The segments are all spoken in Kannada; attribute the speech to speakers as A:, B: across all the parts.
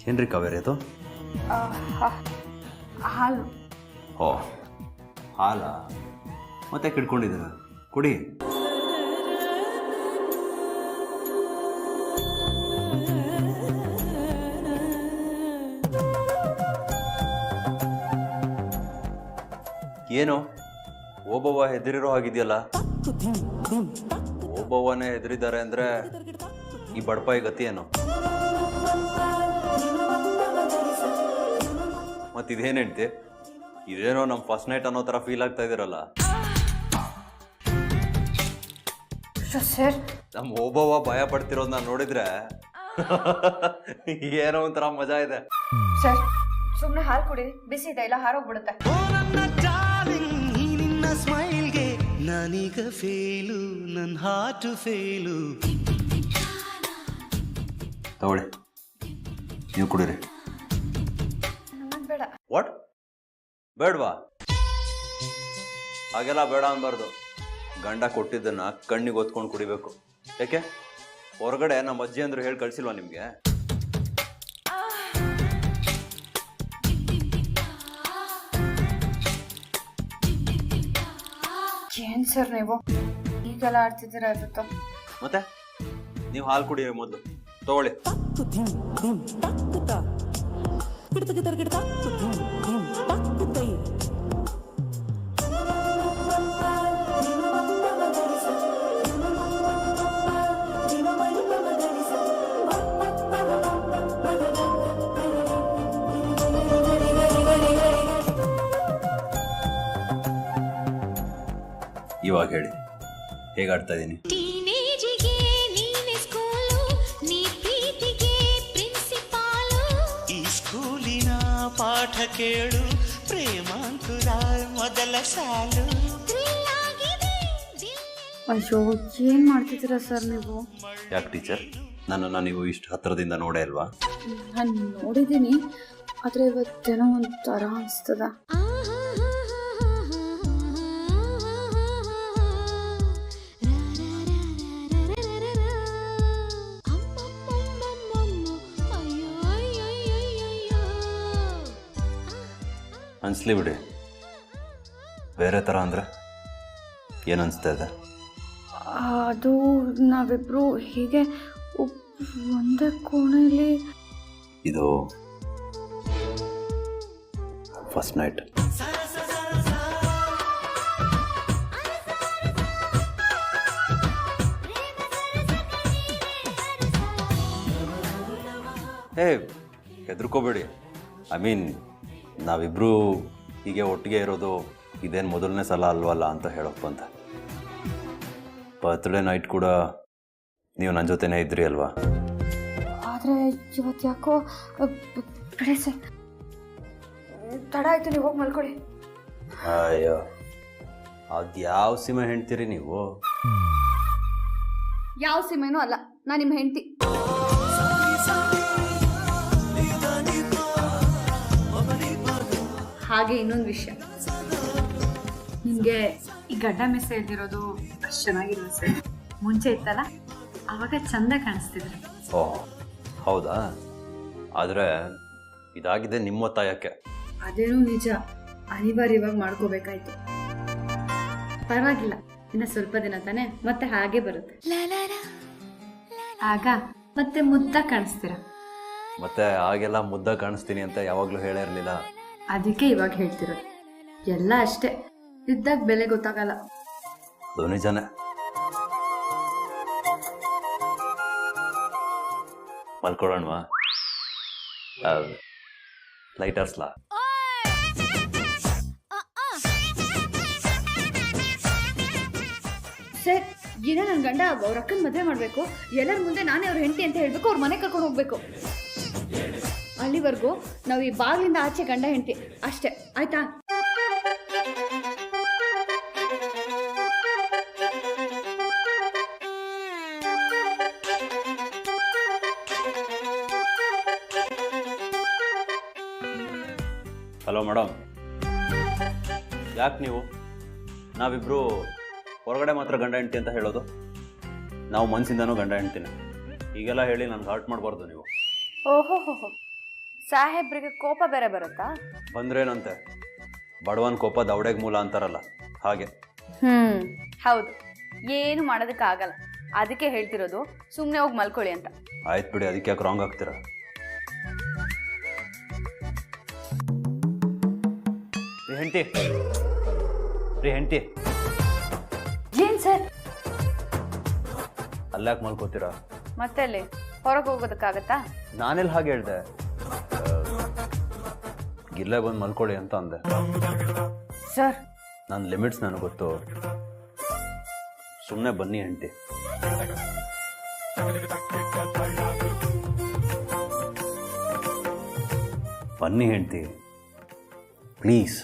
A: ಏನ್ರಿ ಕಾವೇರಿ ಅದು?
B: ಹಾಲು.
A: ಓ ಹಾಲ ಮತ್ತೆ ಕಿಡ್ಕೊಂಡಿದ್ದೀರ, ಕುಡಿ. ಏನು ಓಬವ್ವ ಹೆದರಿರೋ ಹಾಗಿದೆಯಲ್ಲ? ಓಬವ್ವನೇ ಹೆದರಿದ್ದಾರೆ ಅಂದ್ರೆ ಈ ಬಡಪಾಯಿ ಗತಿ ಏನು? ಮತ್ತಿದೇನು ಹೇಳ್ತಿ? ಇದೇನೋ ನಮ್ಮ ಫಸ್ಟ್ ನೈಟ್ ಅನ್ನೋ ಥರ ಫೀಲ್ ಆಗ್ತಾ ಇದ್ದೀರಲ್ಲ.
B: ಸರ್,
A: ನಮ್ಮ ಓಬವ್ವ ಭಯ ಪಡ್ತಿರೋದನ್ನ ನೋಡಿದ್ರೆ ಏನೋ ಒಂಥರ ಮಜಾ ಇದೆ.
B: ಸರ್ ಸುಮ್ಮನೆ ಹಾಲು ಕುಡೀರಿ, ಬಿಸಿ ಇದೆ, ಇಲ್ಲ ಹಾರೋಗ್ಬಿಡುತ್ತೆ.
C: ಸ್ಮೈಲ್ಗೆ ನಾನೀಗ ಫೇಲು, ನನ್ನ ಹಾರ್ಟ್ ಫೇಲು.
A: ತಗೊಳ್ಳಿ, ನೀವು ಕುಡೀರಿ.
B: ಬೇಡ.
A: ವಾಟ್? ಬೇಡವಾ? ಹಾಗೆಲ್ಲ ಬೇಡ ಅನ್ಬಾರ್ದು. ಗಂಡ ಕೊಟ್ಟಿದ್ದನ್ನ ಕಣ್ಣಿಗೆ ಒತ್ಕೊಂಡು ಕುಡಿಬೇಕು. ಯಾಕೆ ಹೊರಗಡೆ ನಮ್ಮ ಅಜ್ಜಿ ಅಂದ್ರು ಹೇಳಿ ಕಳ್ಸಿಲ್ವಾ ನಿಮ್ಗೆ?
B: ಏನ್ ಸರ್ ನೀವು ಈಗೆಲ್ಲ ಆಡ್ತಿದ್ದೀರಾ? ಇರುತ್ತೋ
A: ಮತ್ತೆ ನೀವು ಹಾಲು ಕುಡಿಯಿರಿ ಮೊದಲು. ತಗೊಳ್ಳಿ. ಇವಾಗ ಹೇಳಿ, ಹೇಗೆ ಆಡ್ತಾ ಇದ್ದೀನಿ?
C: ಈ ಸ್ಕೂಲಿನ ಪಾಠ ಕೇಳು, ಪ್ರೇಮಾಂಕುರ ಮೊದಲ ಸಾಲು.
B: ಅಯ್ಯೋ ಏನ್ ಮಾಡ್ತಿದ್ದೀರಾ ಸರ್ ನೀವು?
A: ಯಾಕೆ ಟೀಚರ್, ನನ್ನನ್ನು ನೀವು ಇಷ್ಟು ಹತ್ತಿರದಿಂದ ನೋಡೇ ಅಲ್ವಾ?
B: ನಾನು ನೋಡಿದ್ದೀನಿ, ಆದ್ರೆ ಇವತ್ತೇನೋ ಒಂಥರ ಅನಿಸ್ತದ.
A: ಅನ್ಸ್ಲಿ ಬಿಡಿ. ಬೇರೆ ಥರ ಅಂದರೆ ಏನು ಅನಿಸ್ತಾ ಇದೆ?
B: ಅದು ನಾವಿಬ್ರು ಹೀಗೆ ಒಂದೇ ಕೋಣೆಯಲ್ಲಿ.
A: ಇದು ಫಸ್ಟ್ ನೈಟ್. ಹೇ, ಹೆದರ್ಕೋಬೇಡಿ. ಐ ಮೀನ್, ನಾವಿಬ್ಬರು ಹೀಗೆ ಒಟ್ಟಿಗೆ ಇರೋದು ಇದೇನು ಮೊದಲನೇ ಸಲ ಅಲ್ವಲ್ಲ ಅಂತ ಹೇಳೋಕ್ಕೆ ಬಂತ. ಬರ್ತ್ಡೇ ನೈಟ್ ಕೂಡ ನೀವು ನನ್ನ ಜೊತೆನೇ ಇದ್ರಿ ಅಲ್ವಾ?
B: ಆದರೆ ಇವತ್ತು ಯಾಕೋ ಬಿಡಿ ಸರ್, ತಡ ಆಯಿತು, ನೀವು ಹೋಗಿ ಮಲ್ಕೊಳ್ಳಿ.
A: ಅಯ್ಯೋ, ಅದು ಯಾವ ಸಿಮೆ ಹೆಣ್ತೀರಿ ನೀವು?
B: ಯಾವ ಸಿಮೆನೂ ಅಲ್ಲ, ನಾನು ನಿಮ್ಮ ಹೆಂಡತಿ. ಹಾಗೆ ಇನ್ನೊಂದು ವಿಷಯ, ನಿಮಗೆ ಈ ಗಡ್ಡ ಮೆಸೆ ಇದ್ದಿರೋದು ಅಷ್ಟು ಚೆನ್ನಾಗಿರೋದು ಸರ್. ಮುಂಚೆ ಇತ್ತಲ್ಲ, ಆವಾಗ ಚಂದ ಕಾಣಿಸ್ತಿದ್ರು.
A: ಓ ಹೌದಾ? ಆದರೆ ಇದಾಗಿದೆ ನಿಮ್ಮ ಒತ್ತಾಯಕ್ಕೆ.
B: ಅದೇನೋ ನಿಜ, ಅನಿವಾರ್ಯವಾಗಿ ಮಾಡ್ಕೋಬೇಕಾಯ್ತು. ಪರವಾಗಿಲ್ಲ, ಇನ್ನು ಸ್ವಲ್ಪ ದಿನ ತಾನೆ, ಮತ್ತೆ ಹಾಗೆ ಬರುತ್ತೆ. ಆಗ ಮತ್ತೆ ಮುದ್ದ ಕಾಣಿಸ್ತೀರ.
A: ಮತ್ತೆ ಹಾಗೆಲ್ಲ ಮುದ್ದ ಕಾಣಿಸ್ತೀನಿ ಅಂತ ಯಾವಾಗಲೂ ಹೇಳೇ ಇರಲಿಲ್ಲ.
B: ಅದಕ್ಕೆ ಇವಾಗ ಹೇಳ್ತಿರೋದು. ಎಲ್ಲ ಅಷ್ಟೇ, ಇದ್ದಾಗ ಬೆಲೆ ಗೊತ್ತಾಗಲ್ಲ.
A: ಅದು ನಿಜಾನೇ. ಮಲ್ಕೊಳ್ಳೋಣವಾ? ಲೈಟ್ ಹರ್ಸ್ಲಾ?
B: ಸರ್, ಈಗ ನನ್ನ ಗಂಡ ಅವ್ರ ಅಕ್ಕನ ಮದುವೆ ಮಾಡಬೇಕು, ಎಲ್ಲರ ಮುಂದೆ ನಾನೇ ಅವ್ರ ಹೆಂಡತಿ ಅಂತ ಹೇಳಬೇಕು, ಅವ್ರ ಮನೆ ಕರ್ಕೊಂಡು ಹೋಗ್ಬೇಕು. ಅಲ್ಲಿವರೆಗೂ ನಾವು ಈ ಬಾಗಿಲಿಂದ ಆಚೆ ಗಂಡ ಹೆಂಡತಿ ಅಷ್ಟೇ, ಆಯ್ತಾ?
A: ಹಲೋ ಮೇಡಮ್, ಯಾಕೆ ನೀವು ನಾವಿಬ್ಬರು ಹೊರಗಡೆ ಮಾತ್ರ ಗಂಡ ಹೆಂಡ್ತಿ ಅಂತ ಹೇಳೋದು? ನಾವು ಮನಸ್ಸಿಂದನೂ ಗಂಡ ಹೆಂಡ್ತಿನ. ಹೀಗೆಲ್ಲ ಹೇಳಿ ನನಗೆ ಹರ್ಟ್ ಮಾಡಬಾರ್ದು ನೀವು.
B: ಓಹೋ,
D: ಸಾಹೇಬ್ರಿಗೆ ಕೋಪ ಬೇರೆ ಬರುತ್ತಾ?
A: ಬಂದ್ರೇನಂತೆ, ಬಡವನ್ ಕೋಪ ದವಡೆಗೆ ಮೂಲ ಅಂತಾರಲ್ಲ ಹಾಗೆ.
D: ಹೌದು, ಏನು ಮಾಡೋದಕ್ಕಾಗಲ್ಲ. ಅದಕ್ಕೆ ಹೇಳ್ತಿರೋದು ಸುಮ್ಮನೆ ಹೋಗಿ ಮಲ್ಕೊಳ್ಳಿ ಅಂತ.
A: ಆಯ್ತು ಬಿಡಿ, ಅದಕ್ಕೆ ಯಾಕೆ ರಾಂಗ್ ಆಗ್ತೀರಾ? ಹೆಂಡತಿ
D: ಏನ್ ಸರ್?
A: ಅಲ್ಲಾಕೆ ಮಲ್ಕೋತೀರಾ?
D: ಮತ್ತೆ ಅಲ್ಲಿ ಹೊರಗೆ ಹೋಗೋದಕ್ಕಾಗತ್ತಾ?
A: ನಾನೆಲ್ಲಿ ಹಾಗೆ ಹೇಳ್ದೆ, ಗಿಲ್ಲೇ ಬಂದು ಮಲ್ಕೊಳ್ಳಿ ಅಂತ ಅಂದೆ.
D: ಸರ್,
A: ನನ್ನ ಲಿಮಿಟ್ಸ್ ನನಗೆ ಗೊತ್ತು. ಸುಮ್ಮನೆ ಬನ್ನಿ ಹೆಂಡತಿ. ಬನ್ನಿ ಹೆಂಡತಿ, ಪ್ಲೀಸ್.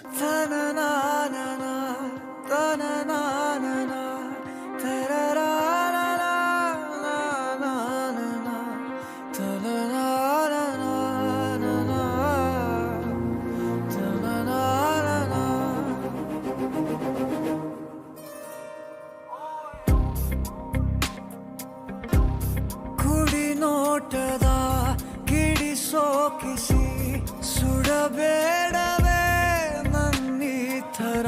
C: ಕುಡಿ ನೋಟದ ಕಿಡಿಸೋ ಕಿಸಿ ಸುಡಬೇಡವೇ ನನ್ನಿ ಥರ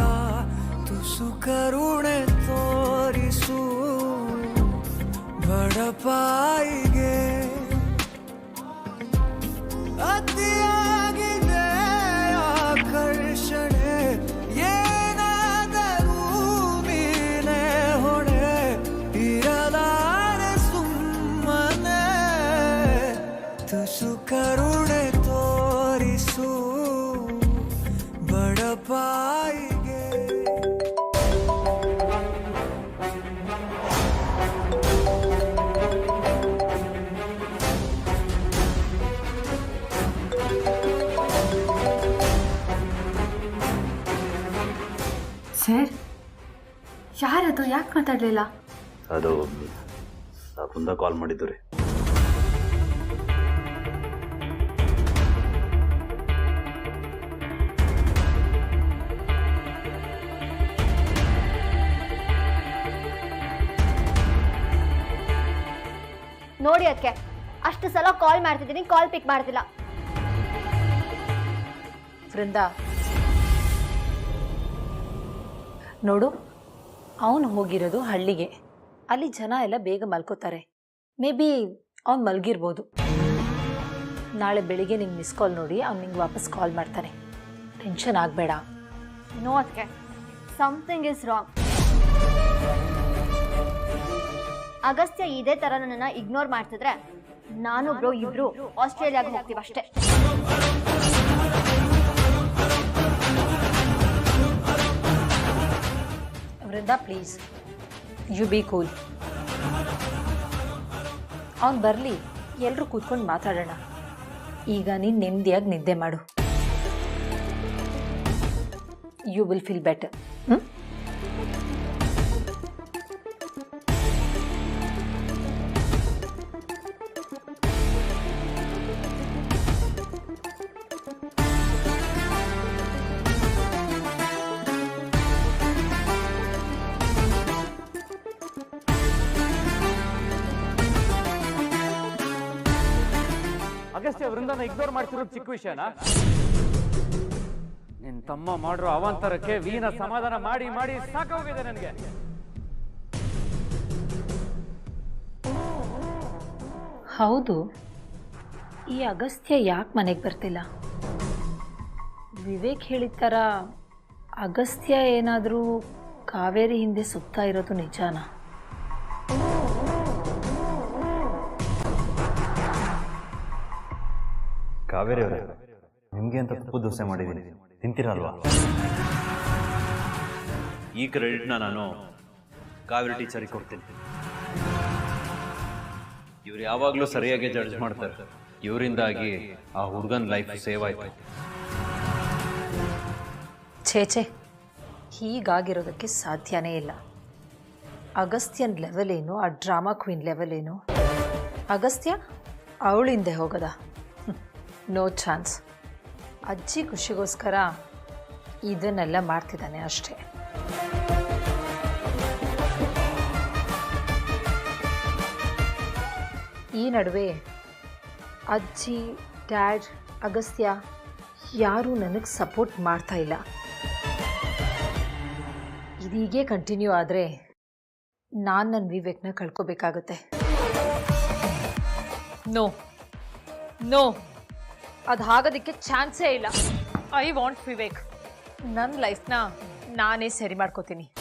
C: ತುಸು ಕರುಣೆ ತೋರಿಸು ಬಡಪಾಯಿಗೆ ಅತಿಯಾಗಿದೆ ಆಕರ್ಷಣೆ ಏನಾದರೂ ನೀನೇ ಹೊಣೆ ಇರಲಾರೆ ಸುಮ್ಮನೆ ತುಸು ಕರುಣೆ ತೋರಿಸು ಬಡಪಾಯಿಗೆ.
B: ಸರ್, ಯಾರದು? ಯಾಕೆ ಮಾತಾಡಲಿಲ್ಲ?
A: ಅದು ಮುಂದೆ ಕಾಲ್ ಮಾಡಿದ್ದು ರೀ.
E: ನೋಡಿ ಅದಕ್ಕೆ ಅಷ್ಟು ಸಲ ಕಾಲ್ ಮಾಡ್ತಿದ್ದೀನಿ, ಕಾಲ್ ಪಿಕ್ ಮಾಡ್ತಿಲ್ಲ.
F: ವೃಂದ, ನೋಡು, ಅವನು ಹೋಗಿರೋದು ಹಳ್ಳಿಗೆ. ಅಲ್ಲಿ ಜನ ಎಲ್ಲ ಬೇಗ ಮಲ್ಕೋತಾರೆ. ಮೇ ಬಿ ಅವ್ನು ಮಲಗಿರ್ಬೋದು. ನಾಳೆ ಬೆಳಿಗ್ಗೆ ನಿಂಗೆ ಮಿಸ್ ಕಾಲ್ ನೋಡಿ ಅವ್ನು ನಿಂಗೆ ವಾಪಸ್ ಕಾಲ್ ಮಾಡ್ತಾನೆ. ಟೆನ್ಷನ್ ಆಗಬೇಡ.
E: ನೋ ಅದಕ್ಕೆ, ಸಮಥಿಂಗ್ ಇಸ್ ರಾಂಗ್. ಅಗಸ್ತ್ಯ ಇದೇ ಥರ ನನ್ನನ್ನು ಇಗ್ನೋರ್ ಮಾಡ್ತಿದ್ರೆ ನಾನು ಬ್ರೋ ಇಬ್ರು ಆಸ್ಟ್ರೇಲಿಯಾಗೆ ಹೋಗ್ತೀವಿ ಅಷ್ಟೇ.
F: ವೃಂದ, ಪ್ಲೀಸ್ ಯು ಬಿ ಕೂಲ್. ಅವ್ನು ಬರಲಿ, ಎಲ್ಲರೂ ಕೂತ್ಕೊಂಡು ಮಾತಾಡೋಣ. ಈಗ ನೀನು ನೆಮ್ಮದಿಯಾಗಿ ನಿದ್ದೆ ಮಾಡು. You will feel better.
G: Agastya ವೃಂದನ ಇಗ್ನೋರ್ ಮಾಡ್ತಿರೋದು ಚಿಕ್ಕ ವಿಷಯನಾ? ನಿನ್ ತಮ್ಮ ಮಾಡಿರೋ ಅವಾಂತರಕ್ಕೆ ವೀನ ಸಮಾಧಾನ ಮಾಡಿ ಮಾಡಿ ಸಾಕಾಗಿದೆ ನನಗೆ.
F: ಹೌದು, ಈ ಅಗಸ್ತ್ಯ ಯಾಕೆ ಮನೆಗೆ ಬರ್ತಿಲ್ಲ? ವಿವೇಕ್ ಹೇಳಿದ ಥರ ಅಗಸ್ತ್ಯ ಏನಾದರೂ ಕಾವೇರಿ ಹಿಂದೆ ಸುತ್ತಾ ಇರೋದು ನಿಜಾನಾ?
A: ಕಾವೇರಿ ಅವರೇ, ನಿಮಗೆ ಅಂತ ತುಪ್ಪ ದೋಸೆ ಮಾಡಿದ್ದೀನಿ, ತಿಂತೀರಲ್ವಾ? ಈ ಕ್ರೆಡಿಟ್ನ ನಾನು ಕಾವೇರಿ ಟೀಚರಿಗೆ ಕೊಡ್ತೀನಿ. ಇವ್ರು ಯಾವಾಗಲೂ ಸರಿಯಾಗಿ ಜಡ್ಜ್ ಮಾಡ್ತಾರೆ. ಇವರಿಂದಾಗಿ ಆ ಹುಡುಗನ ಲೈಫ್ ಸೇವ್ ಆಯ್ತು.
F: ಛೇ, ಹೀಗಾಗಿರೋದಕ್ಕೆ ಸಾಧ್ಯನೇ ಇಲ್ಲ. ಅಗಸ್ತ್ಯನ್ ಲೆವೆಲ್ ಏನು, ಆ ಡ್ರಾಮಾ ಕ್ವೀನ್ ಲೆವೆಲ್ ಏನು? ಅಗಸ್ತ್ಯ ಅವಳಿಂದೆ ಹೋಗೋದ? No chance. ಅಜ್ಜಿ ಖುಷಿಗೋಸ್ಕರ ಇದನ್ನೆಲ್ಲ ಮಾಡ್ತಿದ್ದಾನೆ ಅಷ್ಟೇ. ಈ ನಡುವೆ ಅಜ್ಜಿ, ಡ್ಯಾಡ್ ಅಗಸ್ತ್ಯ, ಯಾರೂ ನನಗೆ ಸಪೋರ್ಟ್ ಮಾಡ್ತಾ ಇಲ್ಲ. ಇದೀಗೆ ಕಂಟಿನ್ಯೂ ಆದರೆ ನಾನು ನನ್ನ ವಿವೇಕ್ನ ಕಳ್ಕೊಬೇಕಾಗುತ್ತೆ. ನೋ ನೋ, ಅದು ಆಗೋದಕ್ಕೆ ಚಾನ್ಸೇ ಇಲ್ಲ. I want Vivek. ನನ್ನ ಲೈಫ್ನ ನಾನೇ ಸರಿ ಮಾಡ್ಕೋತೀನಿ.